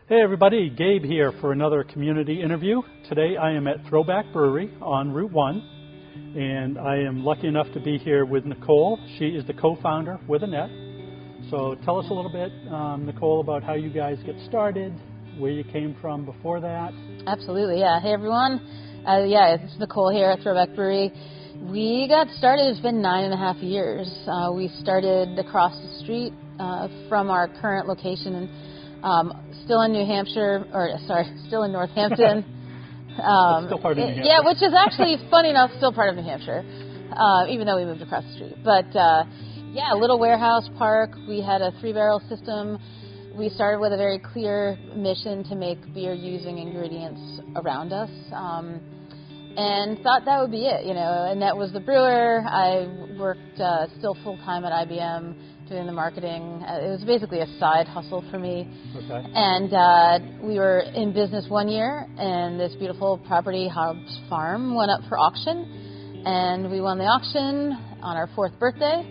Hey everybody, Gabe here for another community interview. Today I am at Throwback Brewery on Route 1, and I am lucky enough to be here with Nicole. She is the co-founder with Annette. So tell us a little bit, Nicole, about how you guys get started, where you came from before that. Absolutely, yeah. Hey everyone. It's Nicole here at Throwback Brewery. We got started, it's been 9.5 years. We started across the street from our current location, still in New Hampshire, still in Northampton. Still part of New Hampshire. Yeah, which is actually, funny enough, still part of New Hampshire, even though we moved across the street. But a little warehouse park. We had a 3-barrel system. We started with a very clear mission to make beer using ingredients around us. And thought that would be it, Annette was the brewer. I worked still full-time at IBM doing the marketing. It was basically a side hustle for me. Okay. And we were in business 1 year, and this beautiful property, Hobbs Farm, went up for auction. And we won the auction on our 4th birthday.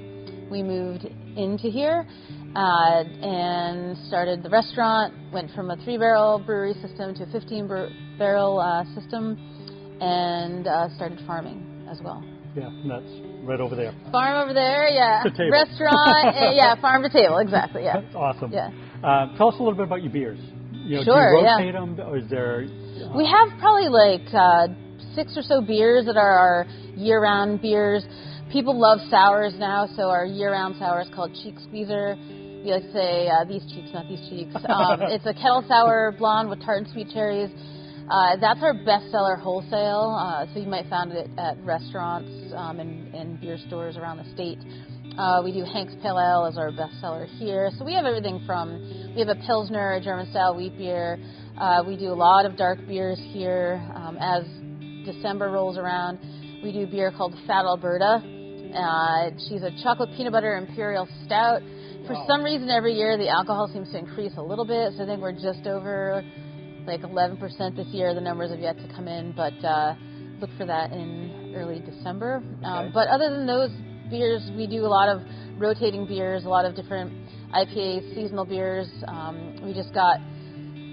We moved into here and started the restaurant, went from a 3-barrel brewery system to a 15-barrel system, and started farming as well. Yeah, and that's right over there. Farm over there, yeah. To table. Restaurant, farm to table, exactly, yeah. That's awesome. Yeah. Tell us a little bit about your beers. Sure, do you rotate them, or is there... We have probably like 6 or so beers that are our year-round beers. People love sours now, so our year-round sour is called Cheek Squeezer. We like to say, these cheeks, not these cheeks. It's a kettle sour blonde with tart and sweet cherries. That's our bestseller wholesale, so you might find it at restaurants and beer stores around the state. We do Hank's Pale Ale as our bestseller here. So we have everything from, we have a Pilsner, a German-style wheat beer. We do a lot of dark beers here. As December rolls around, we do beer called Fat Alberta. She's a chocolate peanut butter imperial stout. For some reason, every year the alcohol seems to increase a little bit, so I think we're just over like 11% this year. The numbers have yet to come in, but look for that in early December. Okay. But other than those beers, we do a lot of rotating beers, a lot of different IPAs, seasonal beers. We just got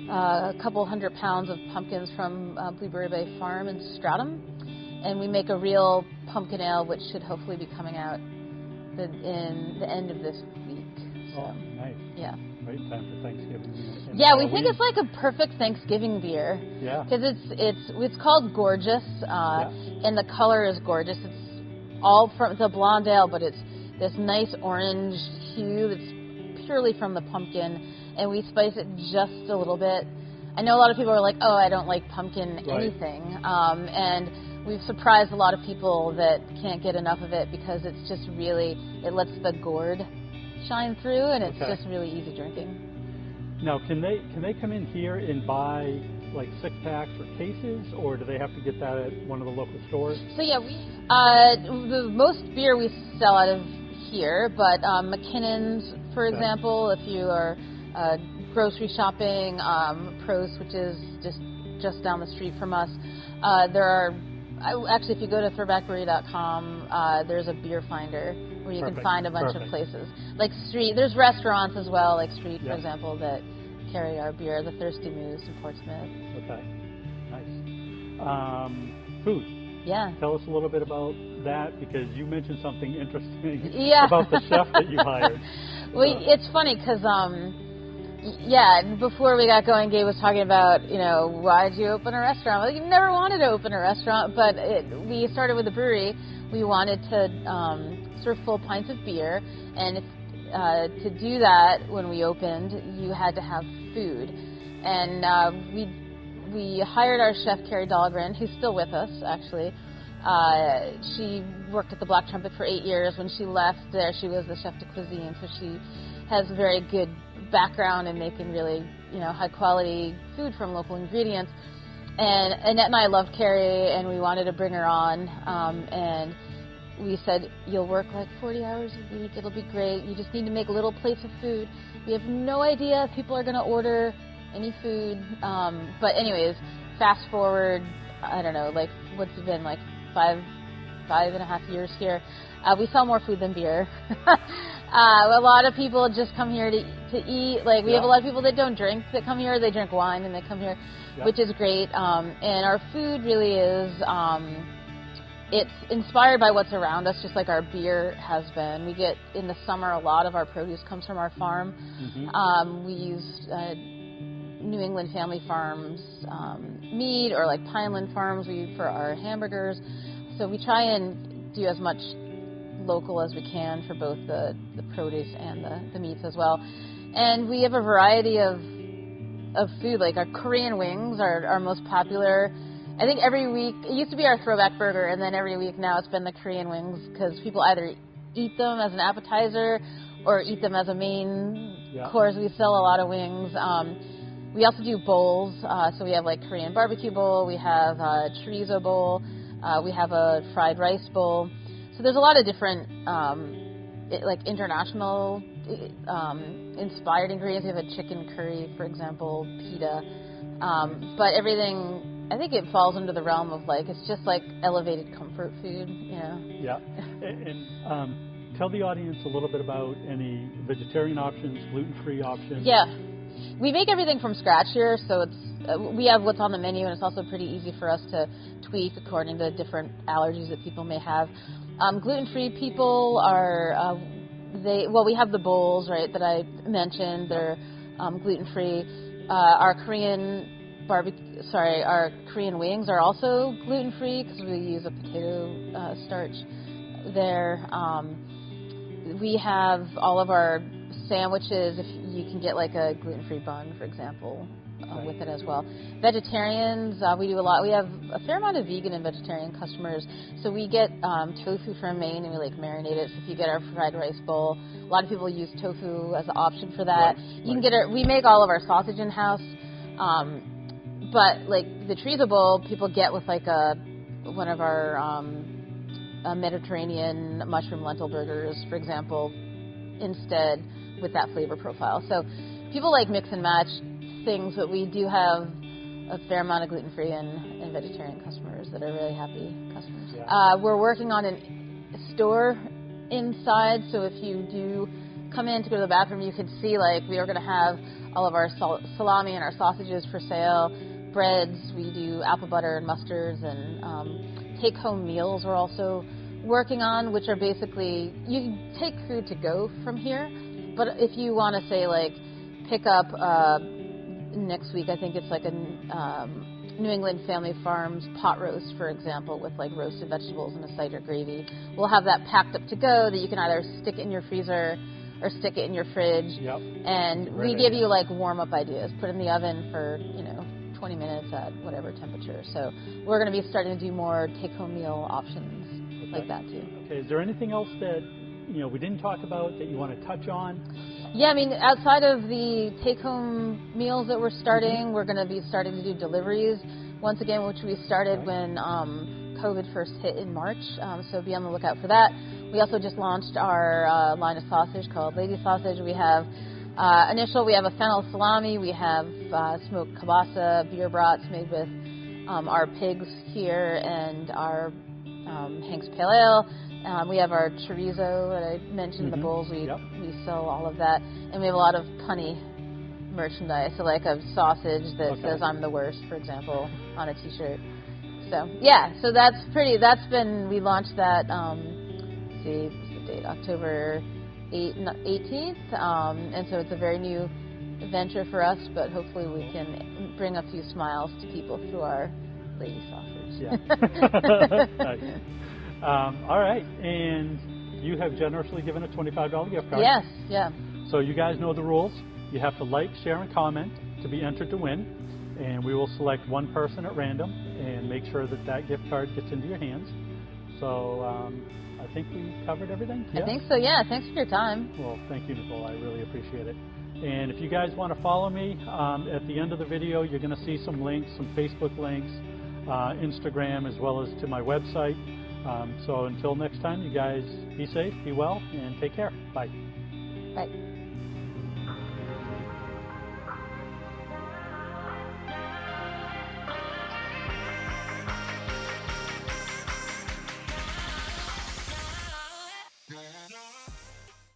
a couple 100 pounds of pumpkins from Blueberry Bay Farm in Stratham, and we make a real pumpkin ale, which should hopefully be coming out in the end of this week. So, nice. Yeah. Right in time for Thanksgiving. Yeah, we think it's like a perfect Thanksgiving beer. Yeah. Because it's called Gorgeous, and the color is gorgeous. It's all from the blonde ale, but it's this nice orange hue that's purely from the pumpkin, and we spice it just a little bit. I know a lot of people are like, oh, I don't like pumpkin anything, and we've surprised a lot of people that can't get enough of it because it's just really, it lets the gourd shine through, and it's just really easy drinking. Now, can they come in here and buy like 6-packs or cases, or do they have to get that at one of the local stores? So yeah, the most beer we sell out of here, but McKinnon's, for example, if you are grocery shopping, Prost, which is just down the street from us, there are. Actually, if you go to throwbackbrewery.com, there's a beer finder where you can find a bunch of places. Like street, there's restaurants as well, like Street, for example, that carry our beer, the Thirsty Moose in Portsmouth. Okay, nice. Food. Yeah. Tell us a little bit about that, because you mentioned something interesting about the chef that you hired. Well, it's funny because before we got going, Gabe was talking about, why did you open a restaurant? Well, you never wanted to open a restaurant, but we started with a brewery. We wanted to serve full pints of beer, and to do that when we opened, you had to have food. And we hired our chef, Carrie Dahlgren, who's still with us, actually. She worked at the Black Trumpet for 8 years. When she left there, she was the chef de cuisine, so she has a very good background in making really, high quality food from local ingredients. And Annette and I loved Carrie, and we wanted to bring her on. And we said, you'll work like 40 hours a week. It'll be great. You just need to make little plates of food. We have no idea if people are going to order any food. But anyways, fast forward, I don't know, like what's it been, like 5.5 years here. We sell more food than beer. A lot of people just come here to eat. Like, we have a lot of people that don't drink that come here. They drink wine and they come here, which is great. And our food really is, it's inspired by what's around us, just like our beer has been. We get, in the summer, a lot of our produce comes from our farm. We use New England Family Farms meat, or like Pineland Farms for our hamburgers. So we try and do as much local as we can for both the produce and the meats as well. And we have a variety of food. Like, our Korean wings are our most popular. I think every week, it used to be our Throwback Burger, and then every week now it's been the Korean wings, because people either eat them as an appetizer or eat them as a main course. We sell a lot of wings. We also do bowls, so we have like Korean barbecue bowl, we have a chorizo bowl, we have a fried rice bowl. So there's a lot of different like international inspired ingredients. We have a chicken curry, for example, pita. But everything, I think it falls under the realm of, like, it's just like elevated comfort food, you know? Yeah. And tell the audience a little bit about any vegetarian options, gluten-free options. Yeah. We make everything from scratch here, so it's we have what's on the menu, and it's also pretty easy for us to tweak according to different allergies that people may have. Gluten-free people are, we have the bowls, right, that I mentioned. They're gluten-free. Our Korean wings are also gluten-free, because we use a potato starch there. We have all of our sandwiches. If you can get like a gluten-free bun, for example, with it as well. Vegetarians, we do a lot. We have a fair amount of vegan and vegetarian customers. So we get tofu from Maine, and we like marinate it. So if you get our fried rice bowl, a lot of people use tofu as an option for that. You can get we make all of our sausage in house. But like the chorizo bowl, people get with like one of our Mediterranean mushroom lentil burgers, for example, instead, with that flavor profile. So people like mix and match things, but we do have a fair amount of gluten-free and vegetarian customers that are really happy customers. Yeah. We're working on a store inside, so if you do come in to go to the bathroom, you can see, like, we are going to have all of our salami and our sausages for sale, breads. We do apple butter and mustards, and take-home meals we're also working on, which are basically, you can take food to go from here, but if you want to say, like, pick up next week, I think it's like a New England Family Farms pot roast, for example, with like roasted vegetables and a cider gravy. We'll have that packed up to go that you can either stick in your freezer or stick it in your fridge. Yep. And we give you like warm-up ideas. Put it in the oven for, 20 minutes at whatever temperature. So we're going to be starting to do more take-home meal options like that too. Okay. Is there anything else that we didn't talk about that you want to touch on? Yeah, I mean, outside of the take-home meals that we're starting, we're going to be starting to do deliveries once again, which we started when COVID first hit in March. So be on the lookout for that. We also just launched our line of sausage called Lady Sausage. We have we have a fennel salami. We have smoked kielbasa, beer brats made with our pigs here, and our Hank's Pale Ale. We have our chorizo that I mentioned, the bowls. We sell all of that. And we have a lot of punny merchandise, so like a sausage that says "I'm the worst," for example, on a t-shirt. So, yeah, so we launched that, what's the date, October 18th. And so it's a very new venture for us, but hopefully we can bring a few smiles to people through our Lady Sausage. Yeah. Nice. All right, and you have generously given a $25 gift card. Yes, yeah. So you guys know the rules. You have to like, share, and comment to be entered to win, and we will select one person at random and make sure that gift card gets into your hands. So I think we covered everything. I think so, yeah. Thanks for your time. Well, thank you, Nicole. I really appreciate it. And if you guys want to follow me, at the end of the video, you're going to see some links, some Facebook links, Instagram, as well as to my website. So until next time, you guys be safe, be well, and take care. Bye. Bye.